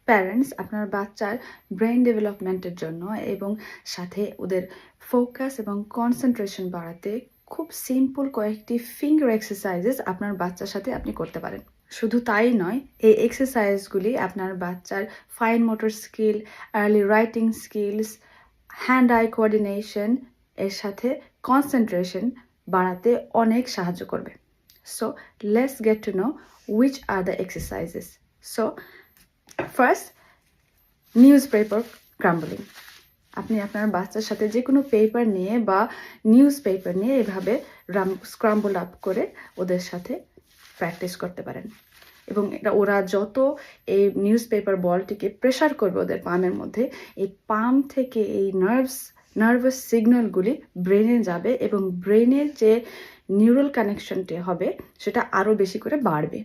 Parents আপনার বাচ্চার brain ডেভেলপমেন্টের জন্য এবং সাথে ওদের ফোকাস এবং কনসেন্ট্রেশন বাড়াতে খুব সিম্পল কয়েকটি ফিঙ্গার এক্সারসাইজেস আপনার বাচ্চার সাথে আপনি করতে পারেন। শুধু তাই নয়, এই এক্সারসাইজগুলি আপনার বাচ্চার fine motor skill, early writing skills, hand I coordination এর সাথে কনসেন্ট্রেশন বাড়াতে অনেক সাহায্য করবে। So let's get to know which are the exercises. So first, news paper ক্রাম্বলিং। আপনি আপনার বাচ্চার সাথে যে কোনো পেপার নিয়ে বা নিউজ পেপার নিয়ে এভাবে স্ক্রাম্বল আপ করে ওদের সাথে প্র্যাকটিস করতে পারেন। এবং এটা ওরা যত এই নিউজ পেপার বলটিকে প্রেশার করবে ওদের পামের মধ্যে, এই পাম থেকে এই নার্ভাস সিগন্যালগুলি ব্রেনে যাবে এবং ব্রেনের যে নিউরাল কানেকশনটি হবে সেটা আরও বেশি করে বাড়বে,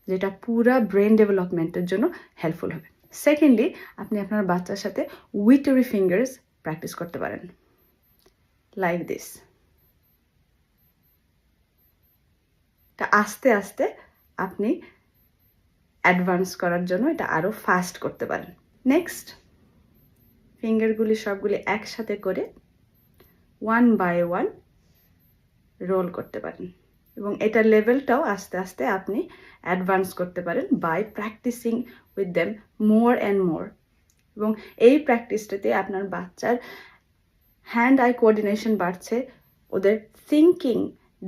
যেটা পুরা ব্রেন ডেভেলপমেন্টের জন্য হেল্পফুল হবে। সেকেন্ডলি, আপনি আপনার বাচ্চার সাথে উইটারি ফিঙ্গার্স প্র্যাকটিস করতে পারেন, লাইক দিস। এটা আস্তে আস্তে আপনি অ্যাডভান্স করার জন্য এটা আরও ফাস্ট করতে পারেন। নেক্সট, ফিঙ্গারগুলি সবগুলি একসাথে করে 1 by 1 রোল করতে পারেন এবং এটার লেভেলটাও আস্তে আস্তে আপনি অ্যাডভান্স করতে পারেন by practicing with them more and more. এবং এই প্র্যাকটিসটাতে আপনার বাচ্চার হ্যান্ড আই কোঅর্ডিনেশন বাড়ছে, ওদের থিঙ্কিং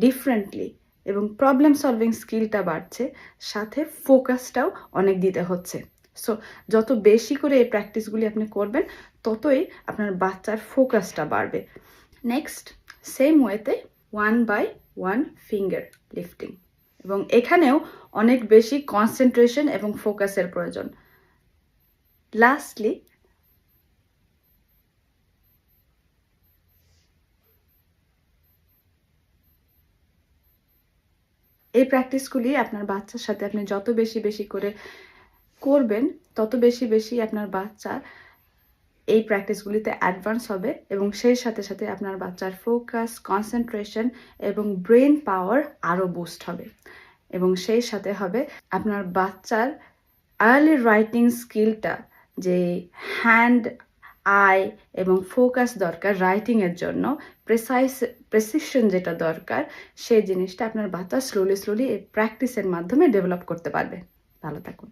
ডিফারেন্টলি এবং প্রবলেম সলভিং স্কিলটা বাড়ছে, সাথে ফোকাসটাও অনেক দিতে হচ্ছে। সো যত বেশি করে এই প্র্যাকটিসগুলি আপনি করবেন ততই আপনার বাচ্চার ফোকাসটা বাড়বে। নেক্সট, সেম ওয়েতে 1 by 1 ফিঙ্গার লিফটিং, এবং এখানেও অনেক বেশি কনসেন্ট্রেশন এবং ফোকাসের প্রয়োজন। লাস্টলি, এই প্র্যাকটিসগুলি আপনার বাচ্চার সাথে আপনি যত বেশি করে করবেন তত বেশি আপনার বাচ্চা এই প্র্যাকটিসগুলিতে অ্যাডভান্স হবে এবং সেই সাথে সাথে আপনার বাচ্চার ফোকাস, কনসেন্ট্রেশন এবং ব্রেন পাওয়ার আরও বুস্ট হবে। এবং সেই সাথে হবে আপনার বাচ্চার আর্লি রাইটিং স্কিলটা, যে হ্যান্ড আই এবং ফোকাস দরকার রাইটিংয়ের জন্য, প্রেসিশন যেটা দরকার, সেই জিনিসটা আপনার বাচ্চা স্লোলি এই প্র্যাকটিসের মাধ্যমে ডেভেলপ করতে পারবে। ভালো থাকুন।